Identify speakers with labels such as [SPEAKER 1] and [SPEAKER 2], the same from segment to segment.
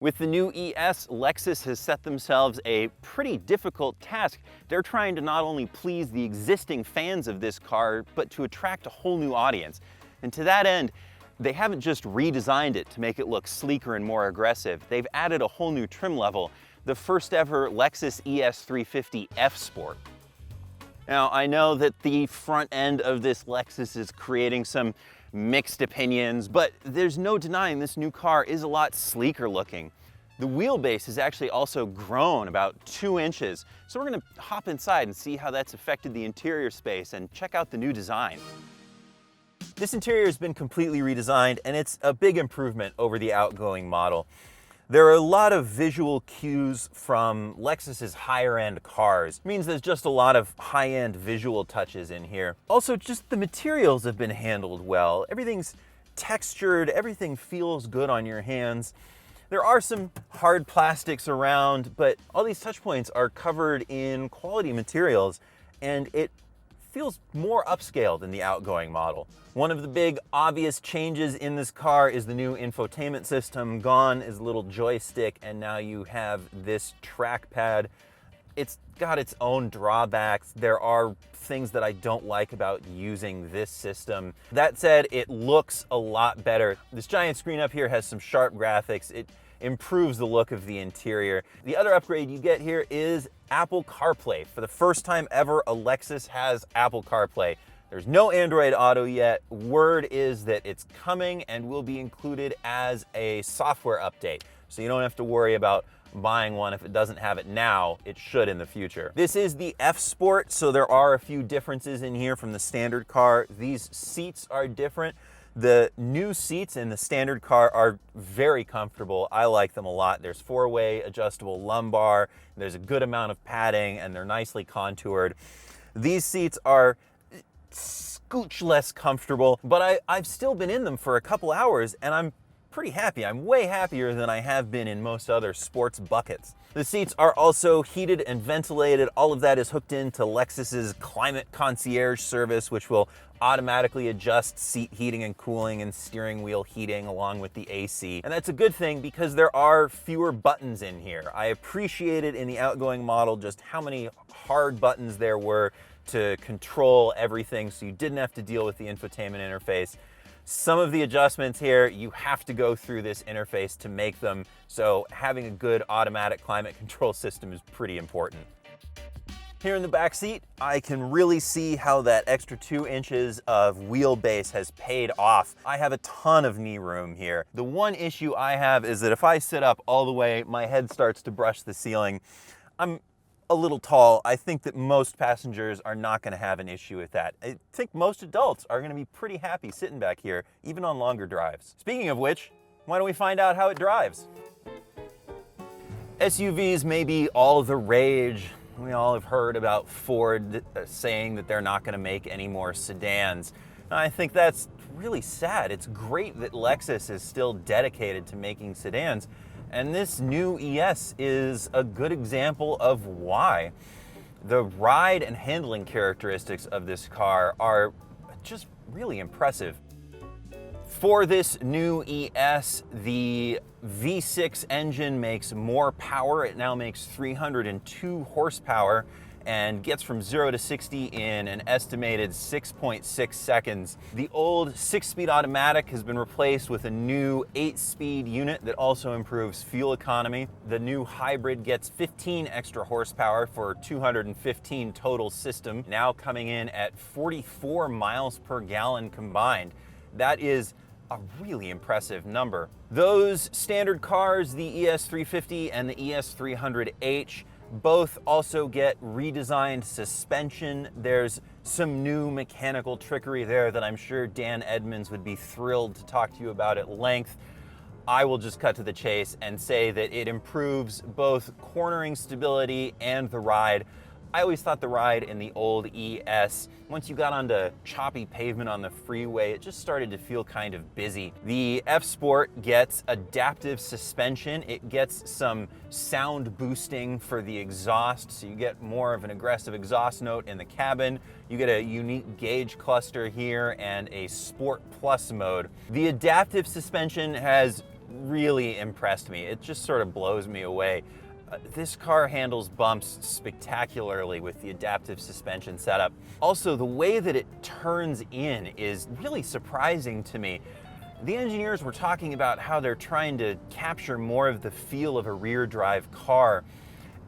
[SPEAKER 1] With the new ES, Lexus has set themselves a pretty difficult task. They're trying to not only please the existing fans of this car, but to attract a whole new audience. And to that end, they haven't just redesigned it to make it look sleeker and more aggressive. They've added a whole new trim level, the first ever Lexus ES 350 F Sport. Now, I know that the front end of this Lexus is creating some mixed opinions, but there's no denying this new car is a lot sleeker looking. The wheelbase has actually also grown about 2 inches, so we're gonna hop inside and see how that's affected the interior space and check out the new design. This interior has been completely redesigned, and it's a big improvement over the outgoing model. There are a lot of visual cues from Lexus's higher-end cars. It means there's just a lot of high-end visual touches in here. Also, just the materials have been handled well. Everything's textured, everything feels good on your hands. There are some hard plastics around, but all these touch points are covered in quality materials, and it feels more upscale than the outgoing model. One of the big obvious changes in this car is the new infotainment system. Gone is a little joystick, and now you have this trackpad. It's got its own drawbacks. There are things that I don't like about using this system. That said, it looks a lot better. This giant screen up here has some sharp graphics. It improves the look of the interior. The other upgrade you get here is Apple CarPlay. For the first time ever, a Lexus has Apple CarPlay. There's no Android Auto yet. Word is that it's coming and will be included as a software update. So you don't have to worry about buying one if it doesn't have it now. It should in the future. This is the F Sport, so there are a few differences in here from the standard car. These seats are different. The new seats in the standard car are very comfortable. I like them a lot. There's 4-way adjustable lumbar. There's a good amount of padding, and they're nicely contoured. These seats are scooch less comfortable, but I've still been in them for a couple hours, and I'm pretty happy. I'm way happier than I have been in most other sports buckets. The seats are also heated and ventilated. All of that is hooked into Lexus's Climate Concierge service, which will automatically adjust seat heating and cooling and steering wheel heating along with the AC. And that's a good thing because there are fewer buttons in here. I appreciated in the outgoing model just how many hard buttons there were to control everything, so you didn't have to deal with the infotainment interface. Some of the adjustments here, you have to go through this interface to make them, so having a good automatic climate control system is pretty important. Here in the back seat, I can really see how that extra 2 inches of wheelbase has paid off. I have a ton of knee room here. The one issue I have is that if I sit up all the way, my head starts to brush the ceiling. I'm a little tall. I think that most passengers are not going to have an issue with that. I think most adults are going to be pretty happy sitting back here, even on longer drives. Speaking of which, why don't we find out how it drives? SUVs may be all the rage. We all have heard about Ford saying that they're not going to make any more sedans. I think that's really sad. It's great that Lexus is still dedicated to making sedans, and this new ES is a good example of why. The ride and handling characteristics of this car are just really impressive. For this new ES, the V6 engine makes more power. It now makes 302 horsepower and gets from 0 to 60 in an estimated 6.6 seconds. The old 6-speed automatic has been replaced with a new 8-speed unit that also improves fuel economy. The new hybrid gets 15 extra horsepower for 215 total system, now coming in at 44 miles per gallon combined. That is a really impressive number. Those standard cars, the ES 350 and the ES 300H, both also get redesigned suspension. There's some new mechanical trickery there that I'm sure Dan Edmunds would be thrilled to talk to you about at length. I will just cut to the chase and say that it improves both cornering stability and the ride. I always thought the ride in the old ES, once you got onto choppy pavement on the freeway, it just started to feel kind of busy. The F Sport gets adaptive suspension. It gets some sound boosting for the exhaust, so you get more of an aggressive exhaust note in the cabin. You get a unique gauge cluster here and a Sport Plus mode. The adaptive suspension has really impressed me. It just sort of blows me away. This car handles bumps spectacularly with the adaptive suspension setup. Also, the way that it turns in is really surprising to me. The engineers were talking about how they're trying to capture more of the feel of a rear drive car.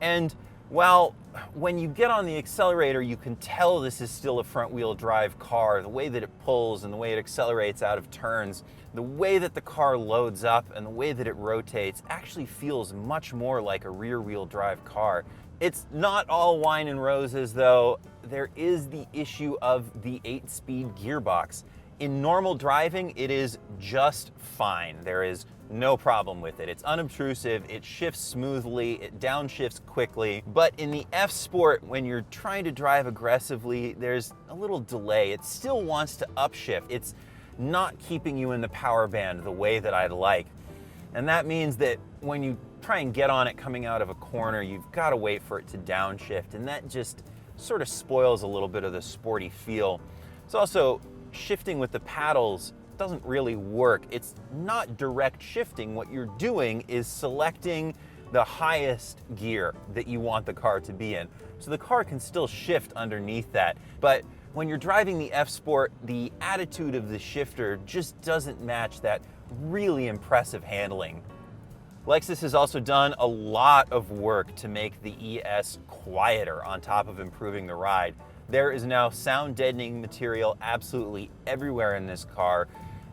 [SPEAKER 1] And while when you get on the accelerator, you can tell this is still a front wheel drive car, the way that it pulls and the way it accelerates out of turns, the way that the car loads up and the way that it rotates actually feels much more like a rear wheel drive car. It's not all wine and roses though. There is the issue of the 8-speed gearbox. In normal driving, it is just fine. There is no problem with it. It's unobtrusive, it shifts smoothly, it downshifts quickly. But in the F Sport, when you're trying to drive aggressively, there's a little delay. It still wants to upshift. It's not keeping you in the power band the way that I'd like. And that means that when you try and get on it coming out of a corner, you've got to wait for it to downshift, and that just sort of spoils a little bit of the sporty feel. It's also shifting with the paddles doesn't really work. It's not direct shifting. What you're doing is selecting the highest gear that you want the car to be in. So the car can still shift underneath that. But when you're driving the F Sport, the attitude of the shifter just doesn't match that really impressive handling. Lexus has also done a lot of work to make the ES quieter on top of improving the ride. There is now sound deadening material absolutely everywhere in this car.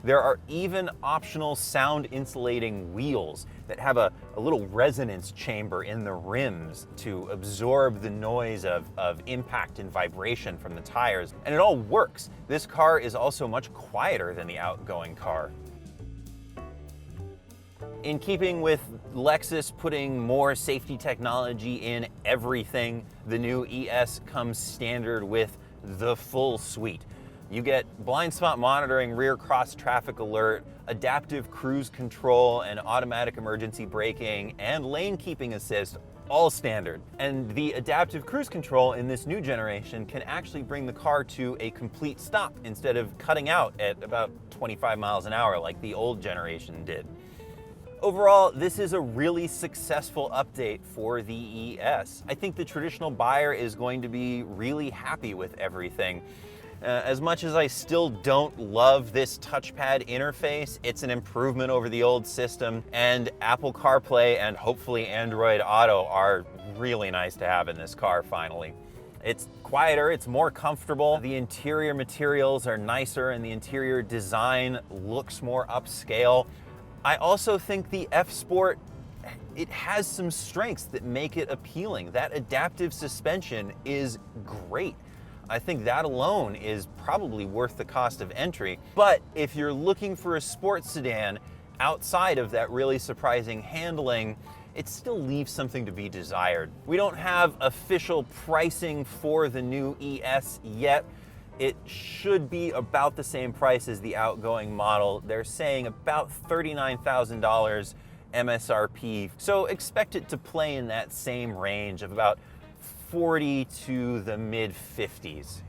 [SPEAKER 1] There are even optional sound insulating wheels that have a little resonance chamber in the rims to absorb the noise of impact and vibration from the tires. And it all works. This car is also much quieter than the outgoing car. In keeping with Lexus putting more safety technology in everything, the new ES comes standard with the full suite. You get blind spot monitoring, rear cross traffic alert, adaptive cruise control, and automatic emergency braking, and lane keeping assist, all standard. And the adaptive cruise control in this new generation can actually bring the car to a complete stop instead of cutting out at about 25 miles an hour like the old generation did. Overall, this is a really successful update for the ES. I think the traditional buyer is going to be really happy with everything. As much as I still don't love this touchpad interface, it's an improvement over the old system, and Apple CarPlay and hopefully Android Auto are really nice to have in this car finally. It's quieter, it's more comfortable, the interior materials are nicer, and the interior design looks more upscale. I also think the F Sport, it has some strengths that make it appealing. That adaptive suspension is great. I think that alone is probably worth the cost of entry. But if you're looking for a sports sedan outside of that really surprising handling, it still leaves something to be desired. We don't have official pricing for the new ES yet. It should be about the same price as the outgoing model. They're saying about $39,000 MSRP. So expect it to play in that same range of about 40 to the mid 50s.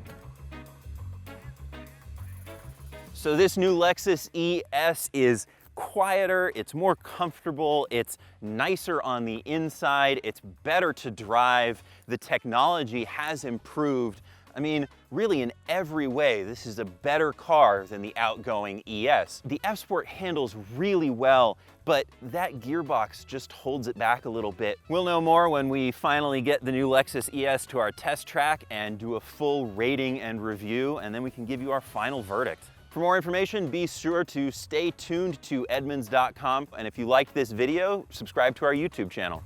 [SPEAKER 1] So this new Lexus ES is quieter, it's more comfortable, it's nicer on the inside, it's better to drive, the technology has improved. I mean, really in every way, this is a better car than the outgoing ES. The F Sport handles really well, but that gearbox just holds it back a little bit. We'll know more when we finally get the new Lexus ES to our test track and do a full rating and review, and then we can give you our final verdict. For more information, be sure to stay tuned to Edmunds.com, and if you liked this video, subscribe to our YouTube channel.